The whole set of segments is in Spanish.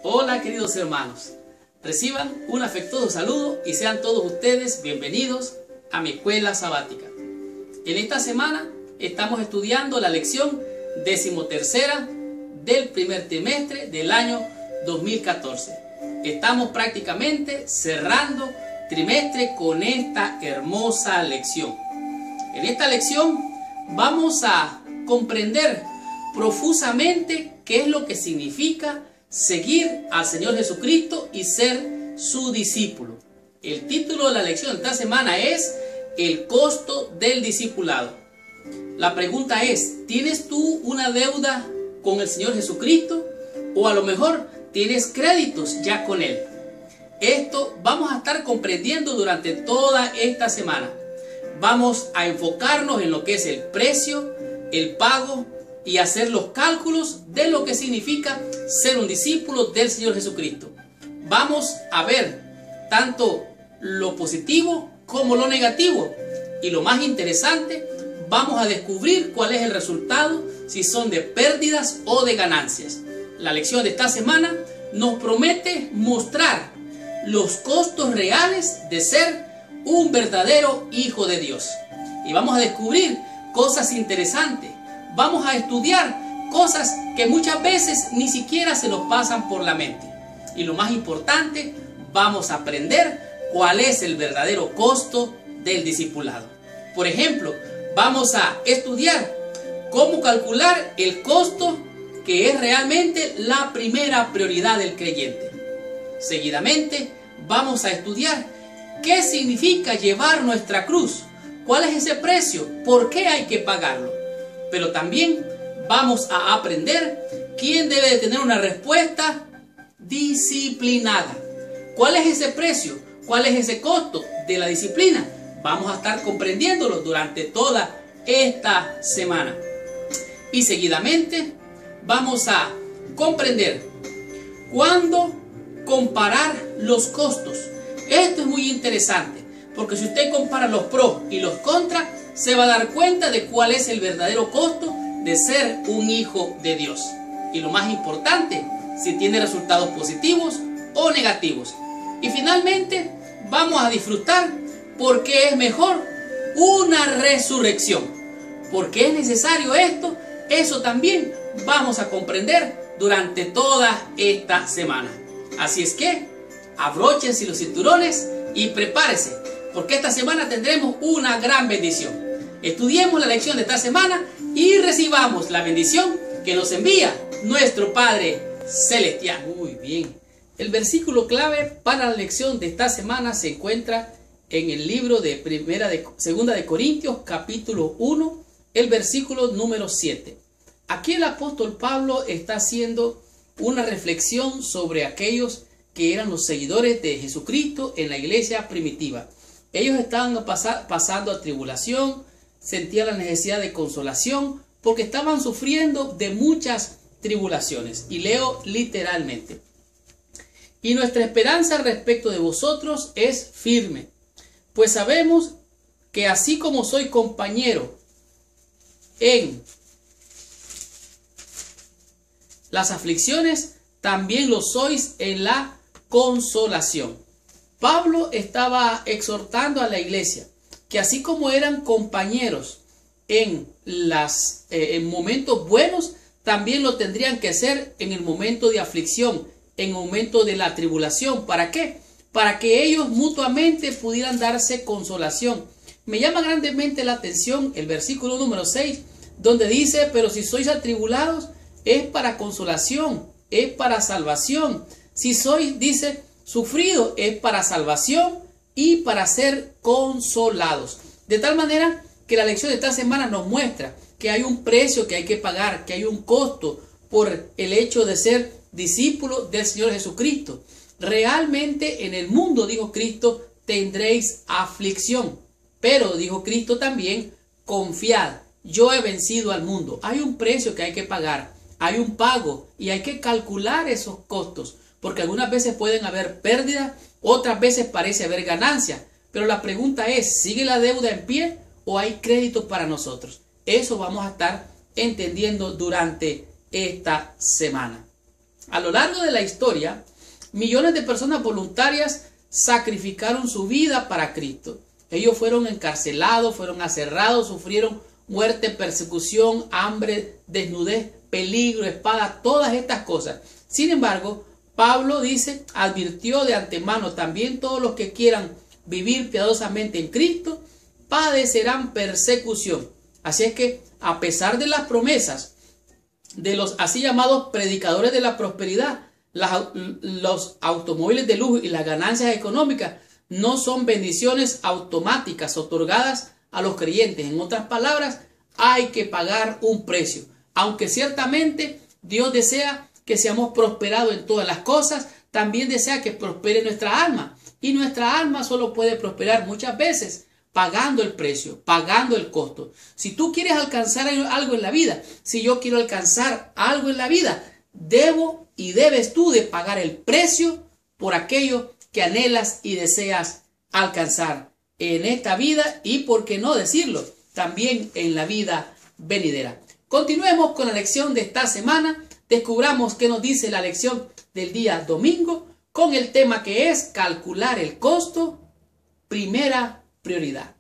Hola queridos hermanos, reciban un afectuoso saludo y sean todos ustedes bienvenidos a mi escuela sabática. En esta semana estamos estudiando la lección 13ª del primer trimestre del año 2014. Estamos prácticamente cerrando trimestre con esta hermosa lección. En esta lección vamos a comprender profusamente qué es lo que significa seguir al Señor Jesucristo y ser su discípulo. El título de la lección de esta semana es El costo del discipulado. La pregunta es, ¿tienes tú una deuda con el Señor Jesucristo? O a lo mejor tienes créditos ya con Él. Esto vamos a estar comprendiendo durante toda esta semana. Vamos a enfocarnos en lo que es el precio, el pago y hacer los cálculos de lo que significa ser un discípulo del Señor Jesucristo. Vamos a ver tanto lo positivo como lo negativo. Y lo más interesante, vamos a descubrir cuál es el resultado, si son de pérdidas o de ganancias. La lección de esta semana nos promete mostrar los costos reales de ser un verdadero hijo de Dios. Y vamos a descubrir cosas interesantes. Vamos a estudiar cosas que muchas veces ni siquiera se nos pasan por la mente. Y lo más importante, vamos a aprender cuál es el verdadero costo del discipulado. Por ejemplo, vamos a estudiar cómo calcular el costo que es realmente la primera prioridad del creyente. Seguidamente, vamos a estudiar qué significa llevar nuestra cruz, cuál es ese precio, por qué hay que pagarlo. Pero también vamos a aprender quién debe de tener una respuesta disciplinada. ¿Cuál es ese precio? ¿Cuál es ese costo de la disciplina? Vamos a estar comprendiéndolo durante toda esta semana. Y seguidamente vamos a comprender cuándo comparar los costos. Esto es muy interesante, porque si usted compara los pros y los contras, se va a dar cuenta de cuál es el verdadero costo de ser un hijo de Dios. Y lo más importante, si tiene resultados positivos o negativos. Y finalmente, vamos a disfrutar por qué es mejor una resurrección. ¿Por qué es necesario esto? Eso también vamos a comprender durante toda esta semana. Así es que, abróchense los cinturones y prepárese, porque esta semana tendremos una gran bendición. Estudiemos la lección de esta semana y recibamos la bendición que nos envía nuestro Padre Celestial. Muy bien. El versículo clave para la lección de esta semana se encuentra en el libro de Segunda de Corintios, capítulo 1, el versículo número 7. Aquí el apóstol Pablo está haciendo una reflexión sobre aquellos que eran los seguidores de Jesucristo en la iglesia primitiva. Ellos estaban pasando a tribulación, sentían la necesidad de consolación porque estaban sufriendo de muchas tribulaciones. Y leo literalmente: y nuestra esperanza respecto de vosotros es firme, pues sabemos que así como soy compañero en las aflicciones, también lo sois en la consolación. Pablo estaba exhortando a la iglesia que así como eran compañeros en momentos buenos, también lo tendrían que ser en el momento de aflicción, en el momento de la tribulación. ¿Para qué? Para que ellos mutuamente pudieran darse consolación. Me llama grandemente la atención el versículo número 6, donde dice: pero si sois atribulados, es para consolación, es para salvación. Si sois, dice, sufrido, es para salvación y para ser consolados. De tal manera que la lección de esta semana nos muestra que hay un precio que hay que pagar, que hay un costo por el hecho de ser discípulo del Señor Jesucristo. Realmente en el mundo, dijo Cristo, tendréis aflicción. Pero, dijo Cristo también, confiad, yo he vencido al mundo. Hay un precio que hay que pagar, hay un pago y hay que calcular esos costos. Porque algunas veces pueden haber pérdidas, otras veces parece haber ganancias. Pero la pregunta es, ¿sigue la deuda en pie o hay crédito para nosotros? Eso vamos a estar entendiendo durante esta semana. A lo largo de la historia, millones de personas voluntarias sacrificaron su vida para Cristo. Ellos fueron encarcelados, fueron aserrados, sufrieron muerte, persecución, hambre, desnudez, peligro, espada, todas estas cosas. Sin embargo, Pablo dice, advirtió de antemano, también todos los que quieran vivir piadosamente en Cristo padecerán persecución. Así es que, a pesar de las promesas de los así llamados predicadores de la prosperidad, los automóviles de lujo y las ganancias económicas no son bendiciones automáticas otorgadas a los creyentes. En otras palabras, hay que pagar un precio. Aunque ciertamente Dios desea que seamos prosperados en todas las cosas, también desea que prospere nuestra alma. Y nuestra alma solo puede prosperar muchas veces pagando el precio, pagando el costo. Si tú quieres alcanzar algo en la vida, si yo quiero alcanzar algo en la vida, debo y debes tú de pagar el precio por aquello que anhelas y deseas alcanzar en esta vida y, por qué no decirlo, también en la vida venidera. Continuemos con la lección de esta semana. Descubramos qué nos dice la lección del día domingo con el tema que es calcular el costo, primera prioridad.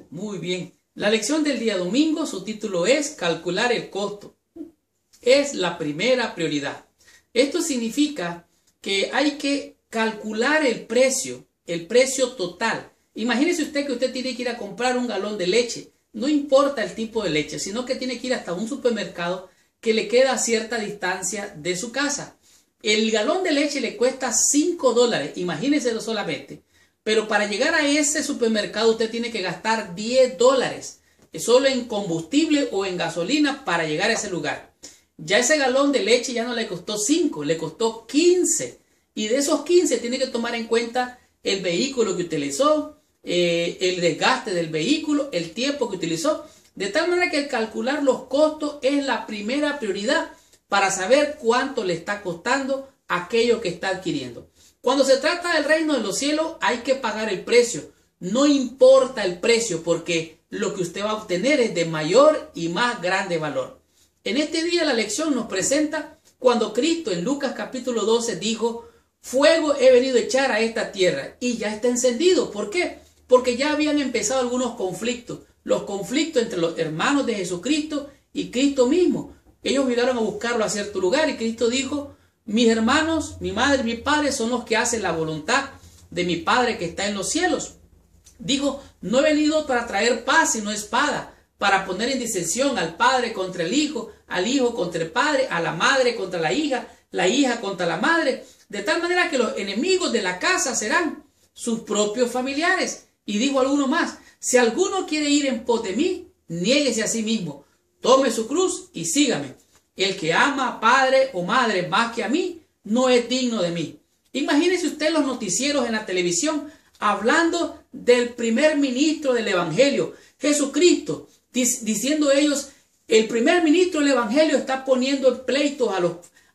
Muy bien. La lección del día domingo, su título es calcular el costo. Es la primera prioridad. Esto significa que hay que calcular el precio total. Imagínese usted que usted tiene que ir a comprar un galón de leche. No importa el tipo de leche, sino que tiene que ir hasta un supermercado que le queda a cierta distancia de su casa. El galón de leche le cuesta $5, imagínenselo solamente. Pero para llegar a ese supermercado usted tiene que gastar $10, solo en combustible o en gasolina para llegar a ese lugar. Ya ese galón de leche ya no le costó 5, le costó 15. Y de esos 15 tiene que tomar en cuenta el vehículo que utilizó, el desgaste del vehículo, el tiempo que utilizó. De tal manera que el calcular los costos es la primera prioridad para saber cuánto le está costando aquello que está adquiriendo. Cuando se trata del reino de los cielos hay que pagar el precio. No importa el precio, porque lo que usted va a obtener es de mayor y más grande valor. En este día la lección nos presenta cuando Cristo en Lucas capítulo 12 dijo: fuego he venido a echar a esta tierra, y ya está encendido. ¿Por qué? Porque ya habían empezado algunos conflictos. Los conflictos entre los hermanos de Jesucristo y Cristo mismo. Ellos llegaron a buscarlo a cierto lugar y Cristo dijo: mis hermanos, mi madre y mi padre son los que hacen la voluntad de mi Padre que está en los cielos. Dijo: no he venido para traer paz sino espada, para poner en disensión al padre contra el hijo, al hijo contra el padre, a la madre contra la hija contra la madre, de tal manera que los enemigos de la casa serán sus propios familiares. Y dijo alguno más: si alguno quiere ir en pos de mí, niéguese a sí mismo, tome su cruz y sígame. El que ama a padre o madre más que a mí, no es digno de mí. Imagínese usted los noticieros en la televisión hablando del primer ministro del Evangelio, Jesucristo, diciendo ellos: el primer ministro del Evangelio está poniendo en pleitos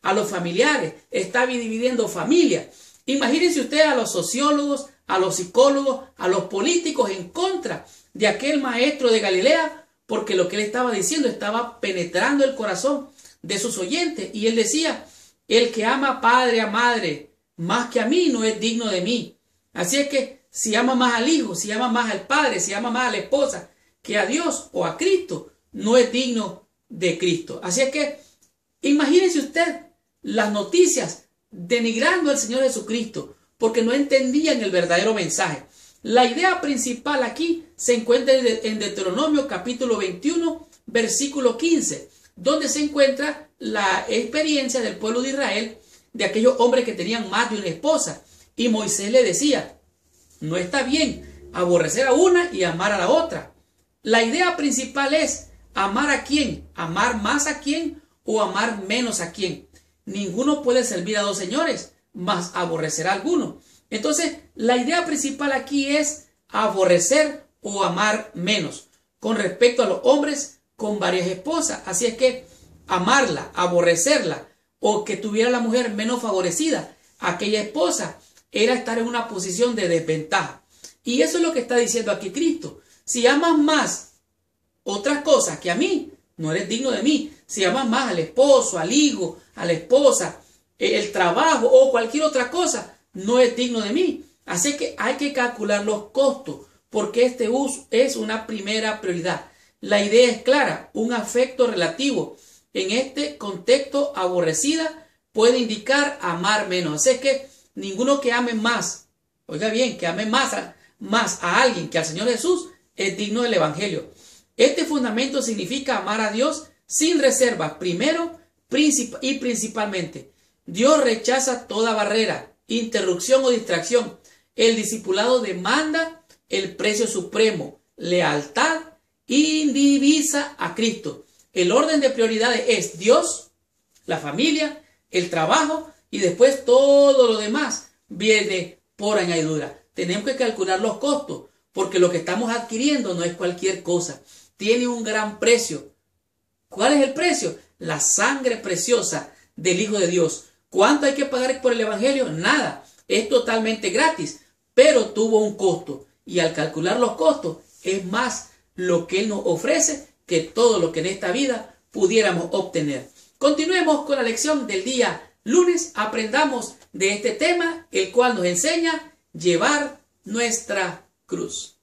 a los familiares, está dividiendo familias. Imagínense usted a los sociólogos, a los psicólogos, a los políticos en contra de aquel maestro de Galilea, porque lo que él estaba diciendo estaba penetrando el corazón de sus oyentes. Y él decía: el que ama a padre, a madre, más que a mí, no es digno de mí. Así es que si ama más al hijo, si ama más al padre, si ama más a la esposa que a Dios o a Cristo, no es digno de Cristo. Así es que imagínese usted las noticias denigrando al Señor Jesucristo porque no entendían el verdadero mensaje. La idea principal aquí se encuentra en Deuteronomio capítulo 21, versículo 15, donde se encuentra la experiencia del pueblo de Israel, de aquellos hombres que tenían más de una esposa. Y Moisés le decía: no está bien aborrecer a una y amar a la otra. La idea principal es amar a quién, amar más a quién o amar menos a quién. Ninguno puede servir a dos señores, mas aborrecer a alguno. Entonces, la idea principal aquí es aborrecer o amar menos. Con respecto a los hombres con varias esposas. Así es que amarla, aborrecerla, o que tuviera la mujer menos favorecida, aquella esposa, era estar en una posición de desventaja. Y eso es lo que está diciendo aquí Cristo. Si amas más otras cosas que a mí, no eres digno de mí. Si amas más al esposo, al hijo, a la esposa, el trabajo o cualquier otra cosa, no es digno de mí. Así que hay que calcular los costos, porque este uso es una primera prioridad. La idea es clara, un afecto relativo. En este contexto, aborrecida puede indicar amar menos. Así que ninguno que ame más, oiga bien, que ame más a alguien que al Señor Jesús es digno del Evangelio. Este fundamento significa amar a Dios sin reservas, primero y principalmente. Dios rechaza toda barrera, interrupción o distracción. El discipulado demanda el precio supremo, lealtad indivisa a Cristo. El orden de prioridades es Dios, la familia, el trabajo y después todo lo demás viene por añadidura. Tenemos que calcular los costos porque lo que estamos adquiriendo no es cualquier cosa. Tiene un gran precio. ¿Cuál es el precio? La sangre preciosa del Hijo de Dios. ¿Cuánto hay que pagar por el Evangelio? Nada. Es totalmente gratis, pero tuvo un costo. Y al calcular los costos, es más lo que Él nos ofrece que todo lo que en esta vida pudiéramos obtener. Continuemos con la lección del día lunes. Aprendamos de este tema, el cual nos enseña llevar nuestra cruz.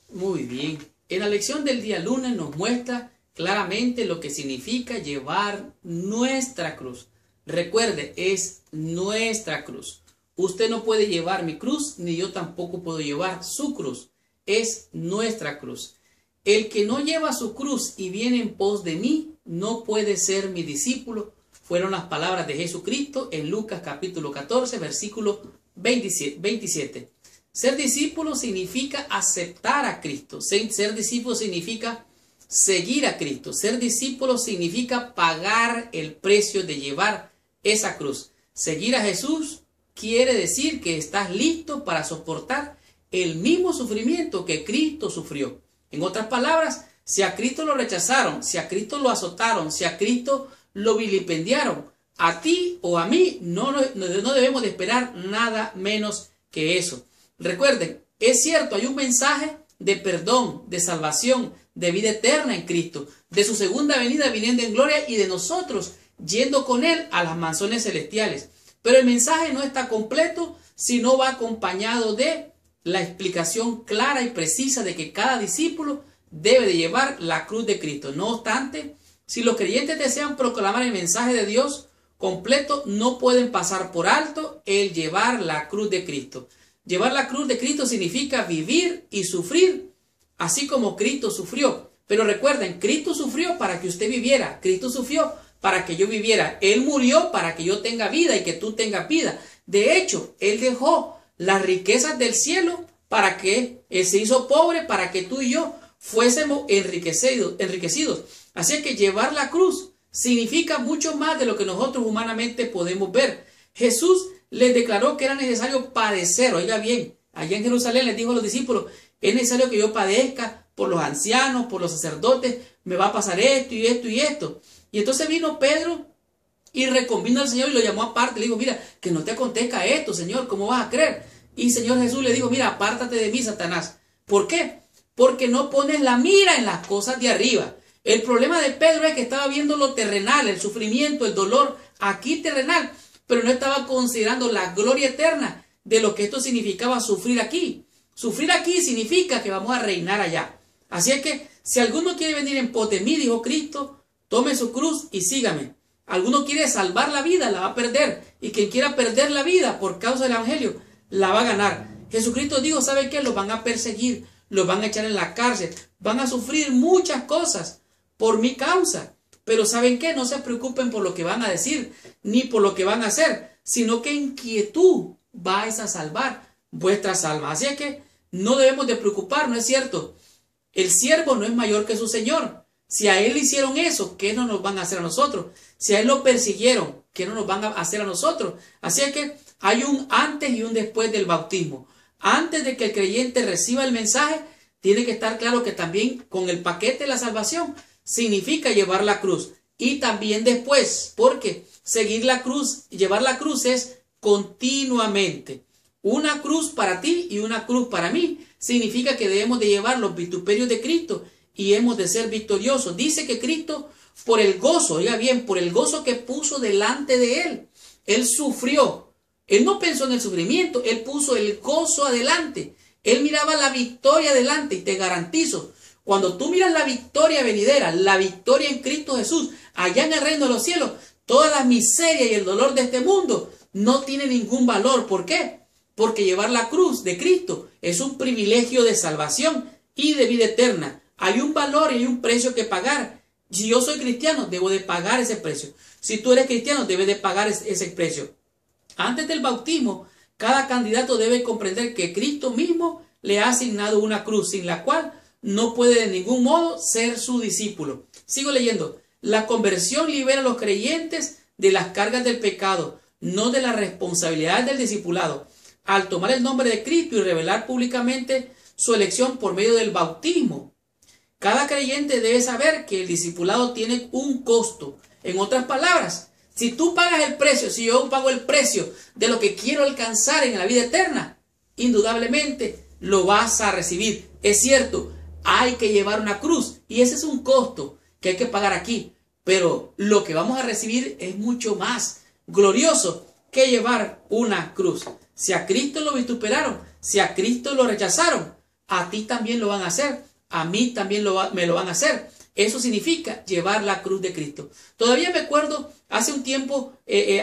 Muy bien. En la lección del día lunes nos muestra claramente lo que significa llevar nuestra cruz. Recuerde, es nuestra cruz. Usted no puede llevar mi cruz, ni yo tampoco puedo llevar su cruz. Es nuestra cruz. El que no lleva su cruz y viene en pos de mí, no puede ser mi discípulo. Fueron las palabras de Jesucristo en Lucas capítulo 14, versículo 27. Ser discípulo significa aceptar a Cristo. Ser discípulo significa seguir a Cristo. Ser discípulo significa pagar el precio de llevar esa cruz. Seguir a Jesús quiere decir que estás listo para soportar el mismo sufrimiento que Cristo sufrió. En otras palabras, si a Cristo lo rechazaron, si a Cristo lo azotaron, si a Cristo lo vilipendiaron, a ti o a mí no debemos de esperar nada menos que eso. Recuerden, es cierto, hay un mensaje de perdón, de salvación, de vida eterna en Cristo, de su segunda venida viniendo en gloria y de nosotros yendo con Él a las mansiones celestiales. Pero el mensaje no está completo si no va acompañado de la explicación clara y precisa de que cada discípulo debe de llevar la cruz de Cristo. No obstante, si los creyentes desean proclamar el mensaje de Dios completo, no pueden pasar por alto el llevar la cruz de Cristo. Llevar la cruz de Cristo significa vivir y sufrir, así como Cristo sufrió. Pero recuerden, Cristo sufrió para que usted viviera. Cristo sufrió para que yo viviera. Él murió para que yo tenga vida y que tú tengas vida. De hecho, Él dejó las riquezas del cielo para que Él se hizo pobre, para que tú y yo fuésemos enriquecidos. Así que llevar la cruz significa mucho más de lo que nosotros humanamente podemos ver. Jesús les declaró que era necesario padecer. Oiga bien, allá en Jerusalén les dijo a los discípulos, es necesario que yo padezca por los ancianos, por los sacerdotes, me va a pasar esto y esto y esto. Y entonces vino Pedro y reconvino al Señor y lo llamó aparte. Le dijo, mira, que no te acontezca esto, Señor, ¿cómo vas a creer? Y Señor Jesús le dijo, mira, apártate de mí, Satanás. ¿Por qué? Porque no pones la mira en las cosas de arriba. El problema de Pedro es que estaba viendo lo terrenal, el sufrimiento, el dolor aquí terrenal, pero no estaba considerando la gloria eterna de lo que esto significaba sufrir aquí. Sufrir aquí significa que vamos a reinar allá. Así es que si alguno quiere venir en pos de mí, dijo Cristo, tome su cruz y sígame. Alguno quiere salvar la vida, la va a perder. Y quien quiera perder la vida por causa del Evangelio, la va a ganar. Jesucristo dijo, ¿sabe qué? Los van a perseguir, los van a echar en la cárcel, van a sufrir muchas cosas por mi causa. Pero ¿saben qué? No se preocupen por lo que van a decir, ni por lo que van a hacer, sino que en quietud vais a salvar vuestras almas. Así es que no debemos de preocupar, ¿no es cierto? El siervo no es mayor que su Señor. Si a él le hicieron eso, ¿qué no nos van a hacer a nosotros? Si a él lo persiguieron, ¿qué no nos van a hacer a nosotros? Así es que hay un antes y un después del bautismo. Antes de que el creyente reciba el mensaje, tiene que estar claro que también con el paquete de la salvación significa llevar la cruz. Y también después, porque seguir la cruz, llevar la cruz es continuamente. Una cruz para ti y una cruz para mí significa que debemos de llevar los vituperios de Cristo y hemos de ser victoriosos. Dice que Cristo, por el gozo, oiga bien, por el gozo que puso delante de él sufrió. Él no pensó en el sufrimiento, él puso el gozo adelante. Él miraba la victoria adelante y te garantizo, cuando tú miras la victoria venidera, la victoria en Cristo Jesús, allá en el reino de los cielos, toda la miseria y el dolor de este mundo no tiene ningún valor. ¿Por qué? Porque llevar la cruz de Cristo es un privilegio de salvación y de vida eterna. Hay un valor y hay un precio que pagar. Si yo soy cristiano, debo de pagar ese precio. Si tú eres cristiano, debes de pagar ese precio. Antes del bautismo, cada candidato debe comprender que Cristo mismo le ha asignado una cruz, sin la cual no puede de ningún modo ser su discípulo. Sigo leyendo. La conversión libera a los creyentes de las cargas del pecado, no de las responsabilidades del discipulado. Al tomar el nombre de Cristo y revelar públicamente su elección por medio del bautismo, cada creyente debe saber que el discipulado tiene un costo. En otras palabras, si tú pagas el precio, si yo pago el precio de lo que quiero alcanzar en la vida eterna, indudablemente lo vas a recibir. Es cierto, hay que llevar una cruz y ese es un costo que hay que pagar aquí, pero lo que vamos a recibir es mucho más glorioso que llevar una cruz. Si a Cristo lo vituperaron, si a Cristo lo rechazaron, a ti también lo van a hacer, a mí también me lo van a hacer. Eso significa llevar la cruz de Cristo. Todavía me acuerdo, hace un tiempo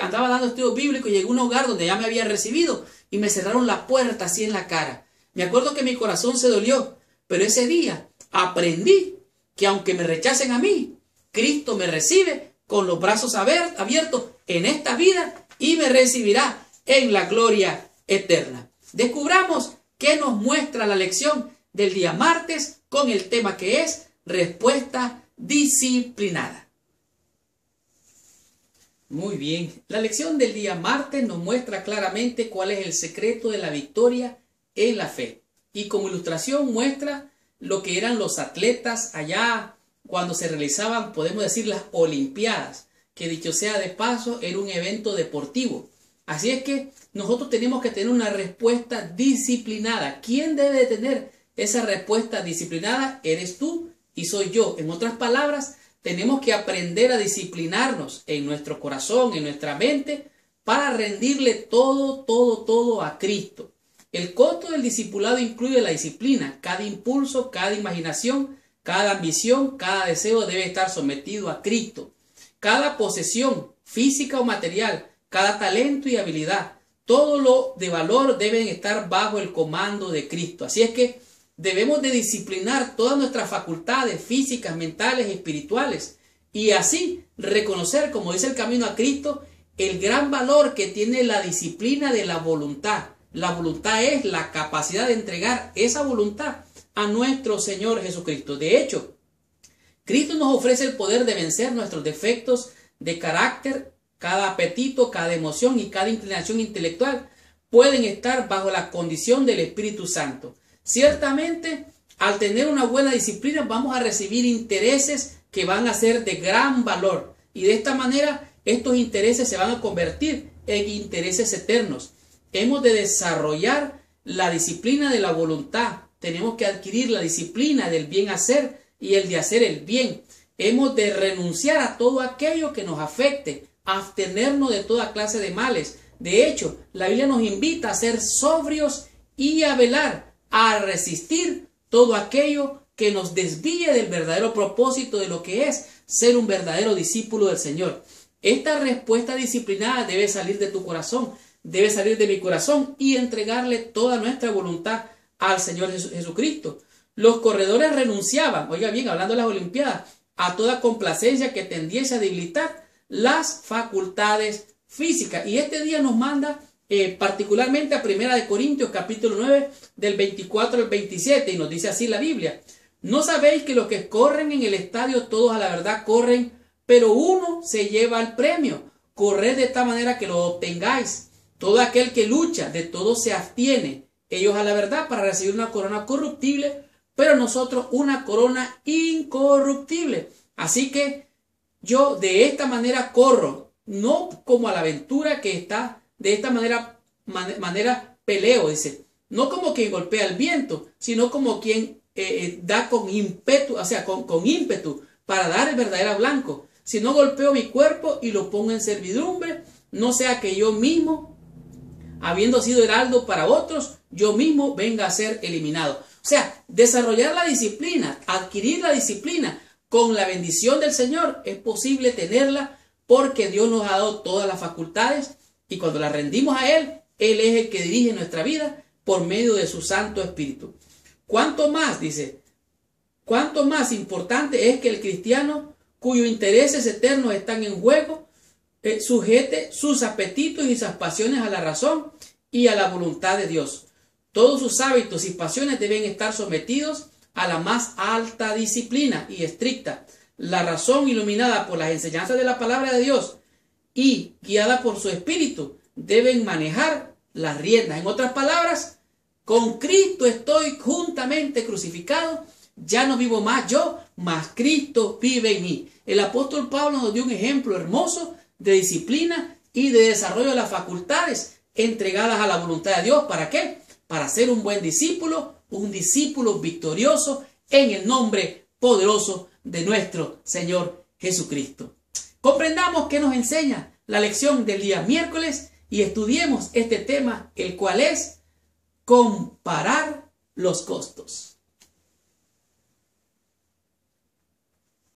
andaba dando estudios bíblicos y llegué a un hogar donde ya me había recibido y me cerraron la puerta así en la cara. Me acuerdo que mi corazón se dolió, pero ese día aprendí que aunque me rechacen a mí, Cristo me recibe con los brazos abiertos en esta vida y me recibirá en la gloria eterna. Descubramos qué nos muestra la lección del día martes con el tema que es respuesta disciplinada. Muy bien, la lección del día martes nos muestra claramente cuál es el secreto de la victoria en la fe. Y como ilustración muestra lo que eran los atletas allá cuando se realizaban, podemos decir, las Olimpiadas, que dicho sea de paso, era un evento deportivo. Así es que nosotros tenemos que tener una respuesta disciplinada. ¿Quién debe de tener esa respuesta disciplinada? Eres tú y soy yo. En otras palabras, tenemos que aprender a disciplinarnos en nuestro corazón, en nuestra mente, para rendirle todo a Cristo. El costo del discipulado incluye la disciplina. Cada impulso, cada imaginación, cada ambición, cada deseo debe estar sometido a Cristo. Cada posesión, física o material, cada talento y habilidad, todo lo de valor deben estar bajo el comando de Cristo. Así es que debemos de disciplinar todas nuestras facultades físicas, mentales, espirituales y así reconocer, como dice el camino a Cristo, el gran valor que tiene la disciplina de la voluntad. La voluntad es la capacidad de entregar esa voluntad a nuestro Señor Jesucristo. De hecho, Cristo nos ofrece el poder de vencer nuestros defectos de carácter. Cada apetito, cada emoción y cada inclinación intelectual pueden estar bajo la condición del Espíritu Santo. Ciertamente, al tener una buena disciplina vamos a recibir intereses que van a ser de gran valor. Y de esta manera, estos intereses se van a convertir en intereses eternos. Hemos de desarrollar la disciplina de la voluntad. Tenemos que adquirir la disciplina del bien hacer y el de hacer el bien. Hemos de renunciar a todo aquello que nos afecte, abstenernos de toda clase de males. De hecho, la Biblia nos invita a ser sobrios y a velar, a resistir todo aquello que nos desvíe del verdadero propósito de lo que es ser un verdadero discípulo del Señor. Esta respuesta disciplinada debe salir de tu corazón, debe salir de mi corazón y entregarle toda nuestra voluntad al Señor Jesucristo. Los corredores renunciaban, oiga bien, hablando de las Olimpiadas, a toda complacencia que tendiese a debilitar las facultades físicas. Y este día nos manda particularmente a 1 Corintios capítulo 9 del 24 al 27 y nos dice así la Biblia: ¿no sabéis que los que corren en el estadio todos a la verdad corren, pero uno se lleva el premio? Corred de esta manera que lo obtengáis. Todo aquel que lucha de todo se abstiene, ellos a la verdad para recibir una corona corruptible, pero nosotros una corona incorruptible. Así que yo de esta manera corro, no como a la aventura que está, de esta manera peleo, dice, no como quien golpea el viento, sino como quien da con ímpetu, o sea, con ímpetu para dar el verdadero blanco. Si no, golpeo mi cuerpo y lo pongo en servidumbre, no sea que yo mismo, habiendo sido heraldo para otros, yo mismo venga a ser eliminado. O sea, desarrollar la disciplina, adquirir la disciplina con la bendición del Señor, es posible tenerla porque Dios nos ha dado todas las facultades y cuando las rendimos a Él, Él es el que dirige nuestra vida por medio de su Santo Espíritu. ¿Cuánto más, dice, cuánto más importante es que el cristiano cuyos intereses eternos están en juego, sujete sus apetitos y sus pasiones a la razón y a la voluntad de Dios? Todos sus hábitos y pasiones deben estar sometidos a la más alta disciplina y estricta. La razón, iluminada por las enseñanzas de la palabra de Dios y guiada por su espíritu, deben manejar las riendas. En otras palabras, con Cristo estoy juntamente crucificado, ya no vivo más yo, mas Cristo vive en mí. El apóstol Pablo nos dio un ejemplo hermoso de disciplina y de desarrollo de las facultades entregadas a la voluntad de Dios. ¿Para qué? Para ser un buen discípulo, un discípulo victorioso en el nombre poderoso de nuestro Señor Jesucristo. Comprendamos qué nos enseña la lección del día miércoles y estudiemos este tema, el cual es comparar los costos.